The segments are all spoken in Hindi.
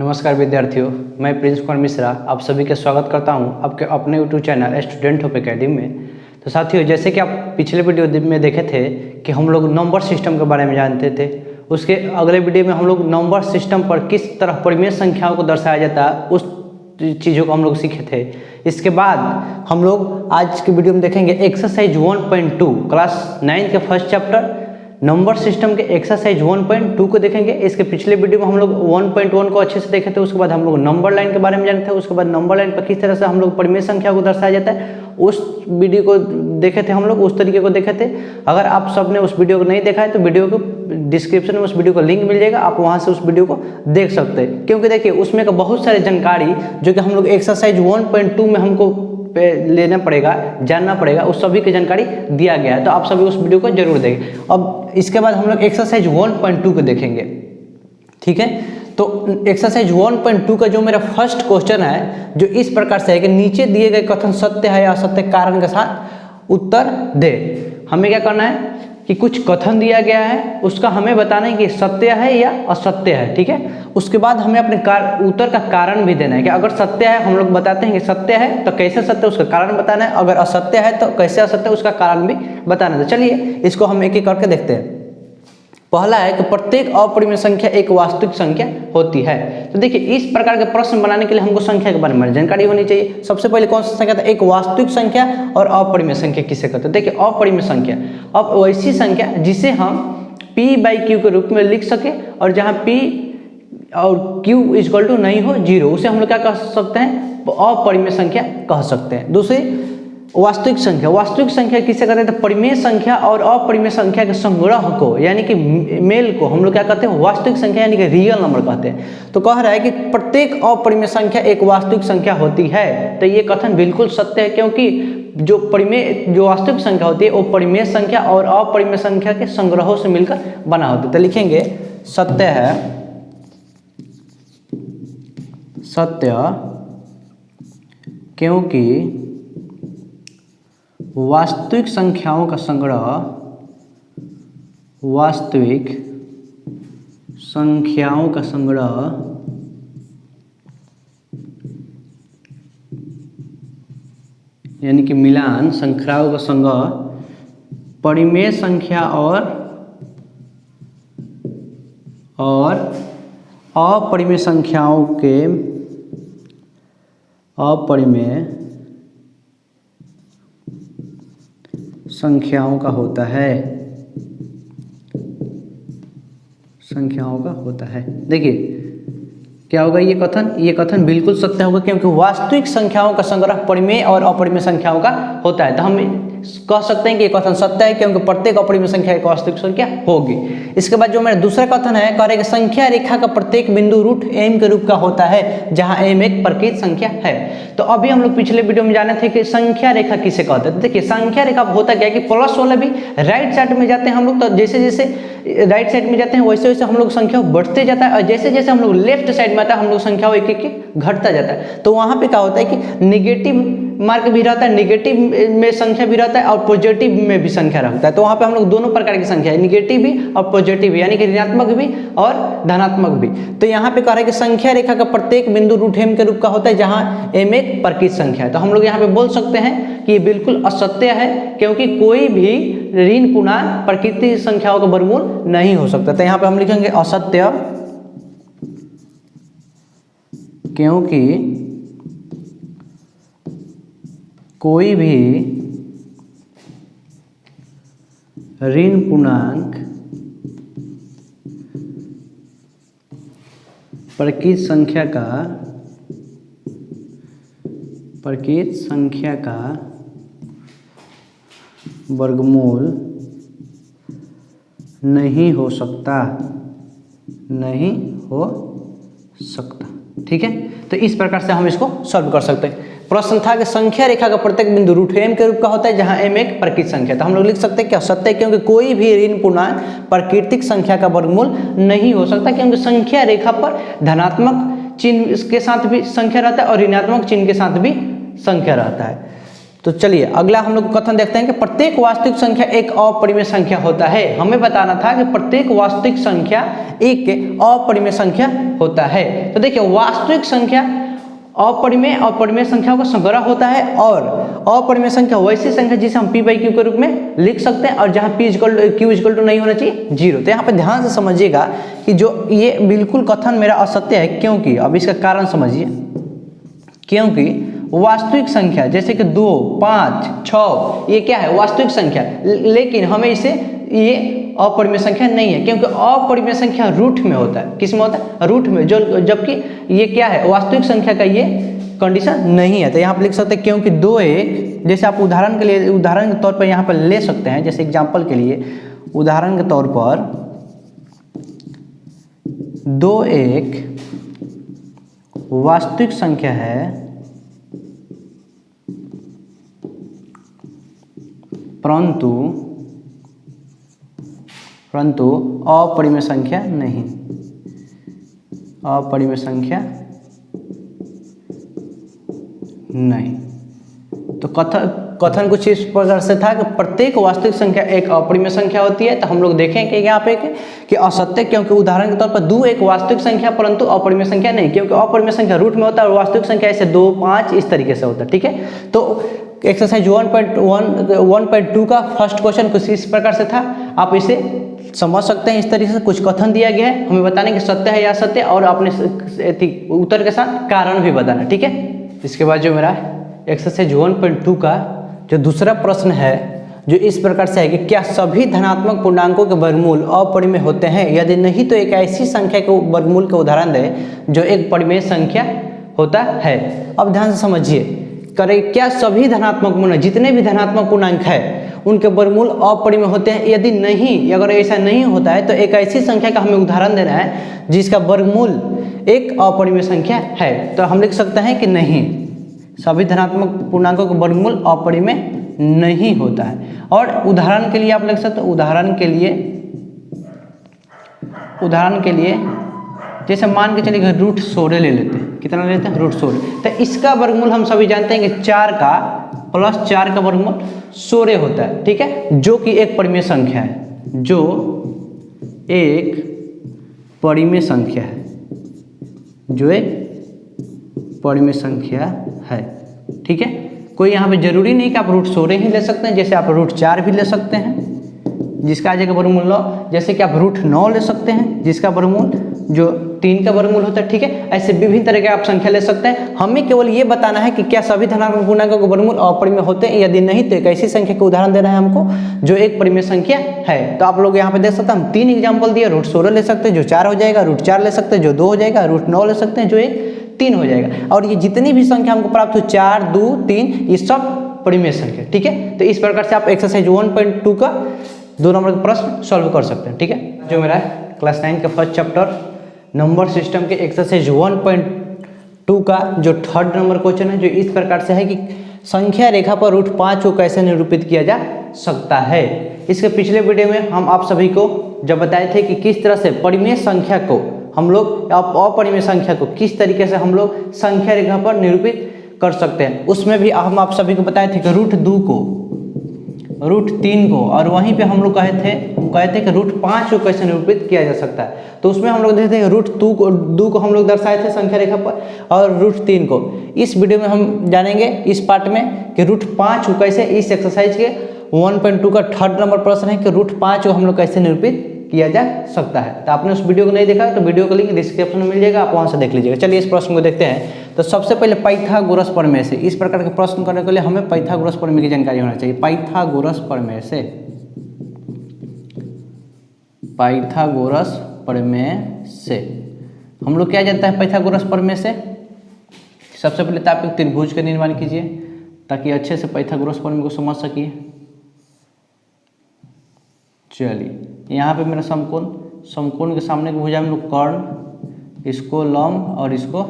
नमस्कार विद्यार्थियों, मैं प्रिंस कुमार मिश्रा आप सभी का स्वागत करता हूं आपके अपने YouTube channel student hope academy में। तो साथियों, जैसे कि आप पिछले वीडियो में देखे थे कि हम लोग नंबर सिस्टम के बारे में जानते थे, उसके अगले वीडियो में हम लोग नंबर सिस्टम पर किस तरह परिमेय संख्याओं को दर्शाया जाता है उस चीज़ों को हम लोग सीखे थे। इसके बाद हम लोग आज के वीडियो में देखेंगे एक्सरसाइज 1.2 क्लास 9 के फर्स्ट चैप्टर नंबर सिस्टम के एक्सरसाइज 1.2 को देखेंगे। इसके पिछले वीडियो में हम लोग 1.1 को अच्छे से देखे थे। उसके बाद हम लोग नंबर लाइन के बारे में जाने थे। उसके बाद नंबर लाइन पर किस तरह से हम लोग परिमेय संख्या को दर्शाया जाता है उस वीडियो को देखे थे, हम लोग उस तरीके को देखे थे। अगर आप सब ने उस वीडियो को नहीं देखा है तो वीडियो को डिस्क्रिप्शन में उस वीडियो का लिंक मिल जाएगा, आप वहाँ से उस वीडियो को देख सकते हैं। क्योंकि देखिए उसमें का बहुत सारी जानकारी जो कि हम लोग एक्सरसाइज 1.2 में हमको पे लेना पड़ेगा, जानना पड़ेगा, उस सभी की जानकारी दिया गया है। तो आप सभी उस वीडियो को जरूर देखें। अब इसके बाद हम लोग एक्सरसाइज 1.2 को देखेंगे, ठीक है। तो एक्सरसाइज 1.2 का जो मेरा फर्स्ट क्वेश्चन है जो इस प्रकार से है कि नीचे दिए गए कथन सत्य है या असत्य कारण के साथ उत्तर दे। हमें क्या करना है कि कुछ कथन दिया गया है, उसका हमें बताना है कि सत्य है या असत्य है, ठीक है। उसके बाद हमें अपने उत्तर का कारण भी देना है कि अगर सत्य है हम लोग बताते हैं कि सत्य है तो कैसे सत्य उसका कारण बताना है, अगर असत्य है तो कैसे असत्य उसका कारण भी बताना है। तो चलिए इसको हम एक एक करके देखते हैं। पहला है कि प्रत्येक अपरिमेय संख्या एक वास्तविक संख्या होती है। तो देखिए इस प्रकार के प्रश्न बनाने के लिए हमको संख्या के बारे में जानकारी होनी चाहिए। सबसे पहले कौन सा संख्या था, एक वास्तविक संख्या और अपरिमेय संख्या किसे कहते हैं। देखिए अपरिमेय संख्या अब वैसी संख्या जिसे हम p/q के रूप में लिख सके और जहाँ p और q = नहीं हो 0, उसे हम लोग क्या कह सकते हैं, अपरिमेय संख्या कह सकते हैं। दूसरी वास्तविक संख्या, वास्तविक संख्या किसे कहते हैं, तो परिमेय संख्या और अपरिमेय संख्या के संग्रह को यानी कि मेल को हम लोग क्या कहते हैं, वास्तविक संख्या यानी कि रियल नंबर कहते हैं। तो कह रहा है कि प्रत्येक अपरिमेय संख्या एक वास्तविक संख्या होती है। तो ये कथन बिल्कुल सत्य है, क्योंकि जो वास्तविक संख्या होती है वो परिमेय संख्या और अपरिमेय संख्या के संग्रहों से मिलकर बना होता है। तो लिखेंगे सत्य है, सत्य क्योंकि वास्तविक संख्याओं का संग्रह वास्तविक संख्याओं का संग्रह यानी कि मिलान संख्याओं का संग्रह परिमेय संख्या और अपरिमेय संख्याओं के अपरिमेय संख्याओं का होता है, संख्याओं का होता है। देखिए क्या होगा ये कथन बिल्कुल सत्य होगा, क्योंकि वास्तविक संख्याओं का संग्रह परिमेय और अपरिमेय संख्याओं का होता है। तो हम कह सकते हैं कि ये कथन सत्य है, क्योंकि प्रत्येक अपरिमेय संख्या एक वास्तविक संख्या होगी। इसके बाद जो मेरा दूसरा कथन है, कह रहे कि संख्या रेखा का प्रत्येक बिंदु रूट m के रूप का होता है, जहां m एक प्रकृत संख्या है। तो अभी हम लोग पिछले वीडियो में जाने थे कि संख्या रेखा किसे कहते हैं। देखिए संख्या रेखा होता क्या है कि प्लस वाला भी राइट साइड में जाते हैं हम लोग, तो जैसे जैसे राइट साइड में जाते हैं वैसे वैसे हम लोग संख्या बढ़ते जाता है, और जैसे जैसे हम लोग लेफ्ट साइड में आता है हम लोग संख्या एक एक घटता जाता है। तो वहाँ पे क्या होता है कि निगेटिव मार्क भी रहता है, निगेटिव में संख्या भी रहता है और पॉजिटिव में भी संख्या रहता है। तो वहाँ पे हम लोग दोनों प्रकार की संख्या है, निगेटिव भी और पॉजिटिव भी, यानी कि ऋणात्मक भी और धनात्मक भी। तो यहाँ पे कह रहे हैं कि संख्या रेखा का प्रत्येक बिंदु रूट m के रूप का होता है, जहाँ m एक प्रकृत संख्या है। तो हम लोग यहाँ पे बोल सकते हैं कि ये बिल्कुल असत्य है, क्योंकि कोई भी ऋण पूर्णांक प्रकृति संख्याओं का वर्गमूल नहीं हो सकता। तो यहाँ पे हम लिखेंगे असत्य क्योंकि कोई भी ऋण पूर्णांक प्रकृत संख्या का वर्गमूल नहीं हो सकता, ठीक है। तो इस प्रकार से हम इसको सॉल्व कर सकते हैं। प्रश्न था कि संख्या रेखा का प्रत्येक बिंदु रूट m के रूप का होता है, जहां m एक प्रकृत संख्या। तो हम लोग लिख सकते हैं क्या सत्य, क्योंकि कोई भी ऋण पूर्णांक प्राकृतिक संख्या का वर्गमूल नहीं हो सकता, क्योंकि संख्या रेखा पर धनात्मक चिन्ह के साथ भी संख्या रहता है और ऋणात्मक चिन्ह के साथ भी संख्या रहता है। तो चलिए अगला हम लोग कथन देखते हैं कि प्रत्येक वास्तविक संख्या एक अपरिमेय संख्या होता है। हमें बताना था कि प्रत्येक वास्तविक संख्या एक अपरिमेय संख्या होता है। तो देखिए वास्तविक संख्या अपरिमेय और परिमेय संख्याओं का संग्रह होता है, और अपरिमेय संख्या वैसी संख्या जिसे हम p बाई क्यू के रूप में लिख सकते हैं, और जहां क्यू इक्वल टू नहीं होना चाहिए 0। तो यहाँ पे ध्यान से समझिएगा कि जो ये बिल्कुल कथन मेरा असत्य है, क्योंकि अब इसका कारण समझिए। क्योंकि वास्तविक संख्या जैसे कि 2, 5, 6 ये क्या है वास्तविक संख्या, लेकिन हमें इसे ये अपरिमेय संख्या नहीं है, क्योंकि अपरिमेय संख्या रूट में होता है। किस में होता है? रूट में। जो जबकि ये क्या है वास्तविक संख्या का ये कंडीशन नहीं है। तो यहाँ पर लिख सकते हैं क्योंकि 2, 1 जैसे आप उदाहरण के तौर पर यहाँ पर ले सकते हैं। जैसे एग्जाम्पल के लिए उदाहरण के तौर पर 2, 1 वास्तविक संख्या है, परंतु अपरिमेय संख्या नहीं, अपरिमेय संख्या नहीं। तो कथन कुछ इस प्रकार से था कि प्रत्येक वास्तविक संख्या एक अपरिमेय संख्या होती है। तो हम लोग देखें कि यहाँ पे कि असत्य, क्योंकि उदाहरण के तौर पर 2 एक वास्तविक संख्या परंतु अपरिमेय संख्या नहीं, क्योंकि अपरिमेय संख्या रूट में होता है और वास्तविक संख्या ऐसे 2, 5 इस तरीके से होता है। ठीक है, तो एक्सरसाइज 1.2 का फर्स्ट क्वेश्चन कुछ इस प्रकार से था। आप इसे समझ सकते हैं इस तरीके से। कुछ कथन दिया गया है, हमें बताने कि सत्य है या असत्य, और अपने उत्तर के साथ कारण भी बताना। ठीक है, इसके बाद जो मेरा एक्सरसाइज 1.2 का जो दूसरा प्रश्न है जो इस प्रकार से है कि क्या सभी धनात्मक पूर्णांकों के वर्गमूल अपरिमेय होते हैं? यदि नहीं तो एक ऐसी संख्या के वर्गमूल के उदाहरण दें जो एक परिमेय संख्या होता है। अब ध्यान से समझिए, करें क्या सभी धनात्मक पूर्णांक, जितने भी धनात्मक पूर्णांक है उनके वर्गमूल अपरिमेय होते हैं? यदि नहीं, अगर ऐसा नहीं होता है तो एक ऐसी संख्या का हमें उदाहरण देना है जिसका वर्गमूल एक अपरिमेय संख्या है। तो हम लिख सकते हैं कि नहीं, सभी धनात्मक पूर्णांकों का वर्गमूल अपरिमेय नहीं होता है। और उदाहरण के लिए आप लिख सकते हैं, उदाहरण के लिए जैसे मान के चलिए रूट 16 ले लेते हैं। कितना लेते हैं? रूट 16। तो इसका वर्गमूल हम सभी जानते हैं कि 4 का प्लस 4 का वर्गमूल 16 होता है। ठीक है, जो कि एक परिमेय संख्या है, जो एक परिमेय संख्या है, जो एक परिमेय संख्या है। ठीक है, कोई यहाँ पे जरूरी नहीं कि आप रूट 16 ही ले सकते हैं, जैसे आप रूट 4 भी ले सकते हैं जिसका आ जाएगा वर्गमूल 9, जैसे कि आप रूट 9 ले सकते हैं जिसका वर्गमूल जो 3 का वर्गमूल होता है। ठीक है, ऐसे विभिन्न तरह के आप संख्या ले सकते हैं। हमें केवल ये बताना है कि क्या सभी धनात्मक पूर्णांकों के वर्गमूल अपरिमेय होते हैं? यदि नहीं तो एक ऐसी संख्या का उदाहरण देना है हमको जो एक परिमेय संख्या है। तो आप लोग यहाँ पे देख सकते हैं, हम 3 एग्जाम्पल दिए। रूट 16 ले सकते हैं जो 4 हो जाएगा, रूट 4 ले सकते हैं जो 2 हो जाएगा, रूट 9 ले सकते हैं जो 3 हो जाएगा। और ये जितनी भी संख्या हमको प्राप्त हो 4, 2, 3 ये सब परिमेय संख्या। ठीक है, तो इस प्रकार से आप एक्सरसाइज 1.2 का 2 नंबर का प्रश्न सॉल्व कर सकते हैं। ठीक है, जो मेरा क्लास 9 का फर्स्ट चैप्टर नंबर सिस्टम के एक्सरसाइज 1.2 का जो 3rd नंबर क्वेश्चन है, जो इस प्रकार से है कि संख्या रेखा पर रूट 5 को कैसे निरूपित किया जा सकता है। इसके पिछले वीडियो में हम आप सभी को जब बताए थे कि किस तरह से परिमेय संख्या को हम लोग अपरिमेय संख्या को किस तरीके से हम लोग संख्या रेखा पर निरूपित कर सकते हैं, उसमें भी हम आप सभी को बताए थे कि रूट 2 को, रूट 3 को, और वहीं पे हम लोग कहे थे कि रूट 5 को कैसे निरूपित किया जा सकता है। तो उसमें हम लोग देखते हैं रूट 2 को हम लोग दर्शाए थे संख्या रेखा पर, और रूट 3 को। इस वीडियो में हम जानेंगे इस पार्ट में कि रूट 5 को कैसे, इस एक्सरसाइज के 1.2 का 3rd नंबर प्रश्न है कि रूट 5 को हम लोग कैसे निरूपित किया जा सकता है। तो आपने उस वीडियो को नहीं देखा तो वीडियो का लिंक डिस्क्रिप्शन में मिल जाएगा, आप वहाँ से देख लीजिएगा। चलिए इस प्रश्न को देखते हैं। तो सबसे पहले पाइथागोरस प्रमेय से, इस प्रकार के प्रश्न करने के लिए हमें पाइथागोरस प्रमेय की जानकारी होना चाहिए। पाइथागोरस प्रमेय से, पाइथागोरस प्रमेय से हम लोग क्या जानते हैं? पाइथागोरस प्रमेय से सबसे पहले तो आप एक त्रिभुज का निर्माण कीजिए ताकि अच्छे से पाइथागोरस प्रमेय को समझ सकिए। चलिए यहाँ पे मेरा समकोण के सामने की भुजा हम लोग कर्ण, इसको लंब और इसको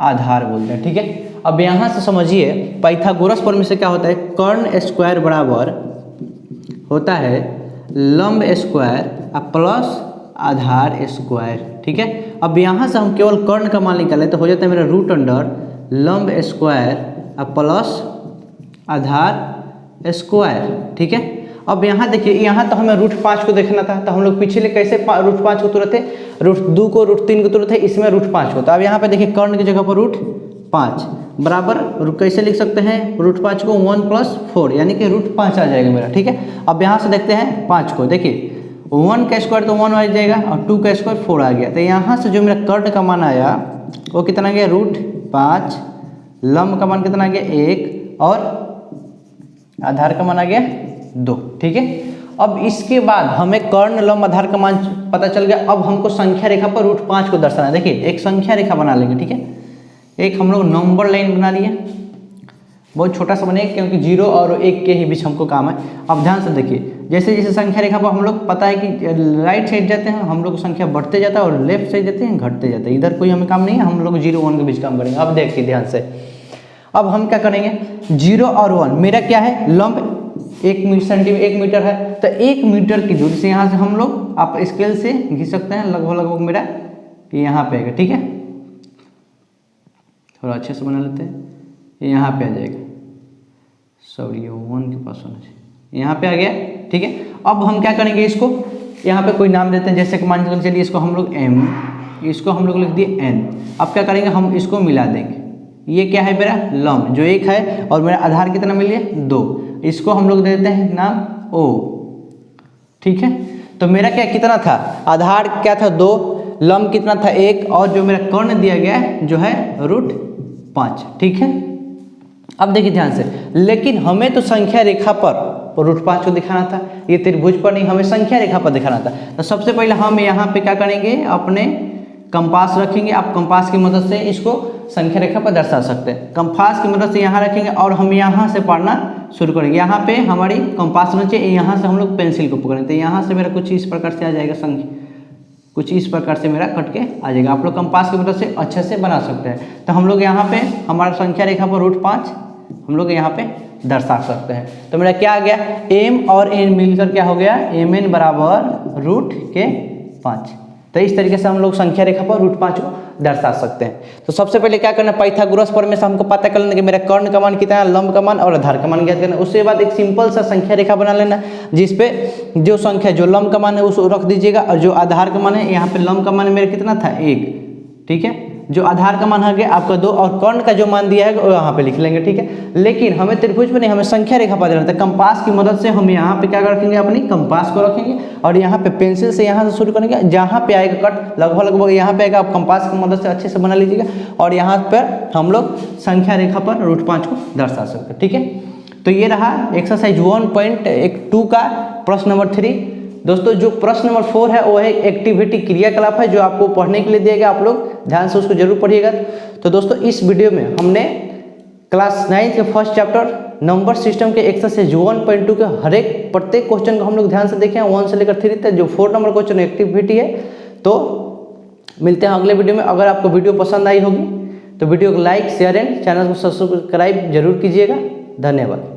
आधार बोलते हैं। ठीक है, अब यहाँ से समझिए पाइथागोरस प्रमेय से क्या होता है? कर्ण स्क्वायर बराबर होता है लंब स्क्वायर प्लस आधार स्क्वायर। ठीक है, अब यहाँ से हम केवल कर्ण का मान निकालें तो हो जाता है मेरा रूट अंडर लंब स्क्वायर प्लस आधार स्क्वायर, ठीक है। अब यहाँ देखिए, यहाँ तो हमें √5 को देखना था, तो हम लोग पिछले कैसे √5 को तुरंत थे, √2 को √3 को तुरंत थे, इसमें √5 को। तो अब यहाँ पे देखिए कर्ण की जगह पर √5 बराबर कैसे लिख सकते हैं, √5 को 1 + 4 यानी कि √5 आ जाएगा मेरा, ठीक है। अब यहाँ से देखते हैं 5 को, देखिए 1 का स्क्वायर तो 1 आ जाएगा और 2 का स्क्वायर 4 आ गया। तो यहाँ से जो मेरा कर्ण का मान आया वो कितना आ गया, √5, लंब का मान कितना आ गया 1 और आधार का मान आ गया 2, ठीक है। अब इसके बाद हमें कर्ण लंब आधार का मान पता चल गया। अब हमको संख्या रेखा पर √5 को दर्शाना है। देखिए एक संख्या रेखा बना लेंगे, ठीक है। एक हम लोग नंबर लाइन बना लिए, बहुत छोटा सा बनेगा क्योंकि 0 और 1 के ही बीच हमको काम है। अब ध्यान से देखिए, जैसे जैसे संख्या रेखा पर हम लोग पता है कि राइट साइड जाते हैं हम लोग संख्या बढ़ते जाता है और लेफ्ट साइड जाते हैं घटते जाते हैं। इधर कोई हमें काम नहीं है, हम लोग 0 1 के बीच काम करेंगे। अब देखिए ध्यान से, अब हम क्या करेंगे, 0 और 1 मेरा क्या है, लंब 1 मीटर है। तो 1 मीटर की दूरी से यहाँ से हम लोग आप स्केल से घिस सकते हैं, लगभग मेरा यहाँ पे आएगा, ठीक है। थोड़ा अच्छे से बना लेते हैं, यहाँ पे आ जाएगा, सॉरी 1 के पास होना चाहिए, यहाँ पे आ गया, ठीक है। अब हम क्या करेंगे, इसको यहाँ पे कोई नाम देते हैं, जैसे कि मान के चलिए इसको हम लोग M, इसको हम लोग लिख दिए N। अब क्या करेंगे, हम इसको मिला देंगे, ये क्या है मेरा लंब जो 1 है और मेरा आधार कितना मिल गया 2, इसको हम लोग दे देते हैं नाम O, ठीक है। तो मेरा क्या कितना था, आधार क्या था 2, लंब कितना था 1 और जो मेरा कर्ण दिया गया है जो है √5, ठीक है। अब देखिए ध्यान से, लेकिन हमें तो संख्या रेखा पर √5 को दिखाना था, ये त्रिभुज पर नहीं, हमें संख्या रेखा पर दिखाना था। तो सबसे पहले हम यहाँ पे क्या करेंगे, अपने कंपास रखेंगे। आप कंपास की मदद से इसको संख्या रेखा पर दर्शा सकते हैं। कंपास की मदद से यहाँ रखेंगे और हम यहाँ से पढ़ना शुरू करेंगे। यहाँ पे हमारी कंपास होना चाहिए, यहाँ से हम लोग पेंसिल को पकड़ेंगे। तो यहाँ से मेरा कुछ इस प्रकार से आ जाएगा संख्या, कुछ इस प्रकार से मेरा कट के आ जाएगा। आप लोग कंपास की मदद से अच्छे से बना सकते हैं। तो हम लोग यहाँ पे हमारा संख्या रेखा पर √5 हम लोग यहाँ पे दर्शा सकते हैं। तो मेरा क्या आ गया, M और N मिलकर क्या हो गया, MN बराबर √5। तो इस तरीके से हम लोग संख्या रेखा पर √5 को दर्शा सकते हैं। तो सबसे पहले क्या करना, पाइथागोरस प्रमेय से हमको पता कर लेना कि मेरा कर्ण का मान कितना है, लंब का मान और आधार का मान ज्ञात करना। उसके बाद एक सिंपल सा संख्या रेखा बना लेना, जिसपे जो संख्या जो लंब का मान है उसको रख दीजिएगा और जो आधार का मान है, यहाँ पे लंब का मान मेरा कितना था 1, ठीक है। जो आधार का मान आ गया आपका 2 और कर्ण का जो मान दिया है वो यहाँ पे लिख लेंगे, ठीक है। लेकिन हमें त्रिभुज में नहीं, हमें संख्या रेखा पर देना था। कंपास की मदद से हम यहाँ पे क्या रखेंगे, अपनी कंपास को रखेंगे और यहाँ पे पेंसिल से यहाँ से शुरू करेंगे। जहाँ पे आएगा कट लगभग यहाँ पे आएगा, आप कंपास की मदद से अच्छे से बना लीजिएगा और यहाँ पर हम लोग संख्या रेखा पर √5 को दर्शा सकते हैं, ठीक है। तो ये रहा एक्सरसाइज 1.2 का प्रश्न नंबर 3। दोस्तों जो प्रश्न नंबर 4 है वो है एक्टिविटी क्रियाकलाप है, जो आपको पढ़ने के लिए दिया गया, आप लोग ध्यान से उसको जरूर पढ़िएगा। तो दोस्तों इस वीडियो में हमने क्लास 9 के फर्स्ट चैप्टर नंबर सिस्टम के एक्सरसाइज 1.2 के हर एक प्रत्येक क्वेश्चन को हम लोग ध्यान से देखें, 1 से लेकर 3 तक। जो 4 नंबर क्वेश्चन एक्टिविटी है। तो मिलते हैं अगले वीडियो में। अगर आपको वीडियो पसंद आई होगी तो वीडियो को लाइक शेयर एंड चैनल को सब्सक्राइब जरूर कीजिएगा। धन्यवाद।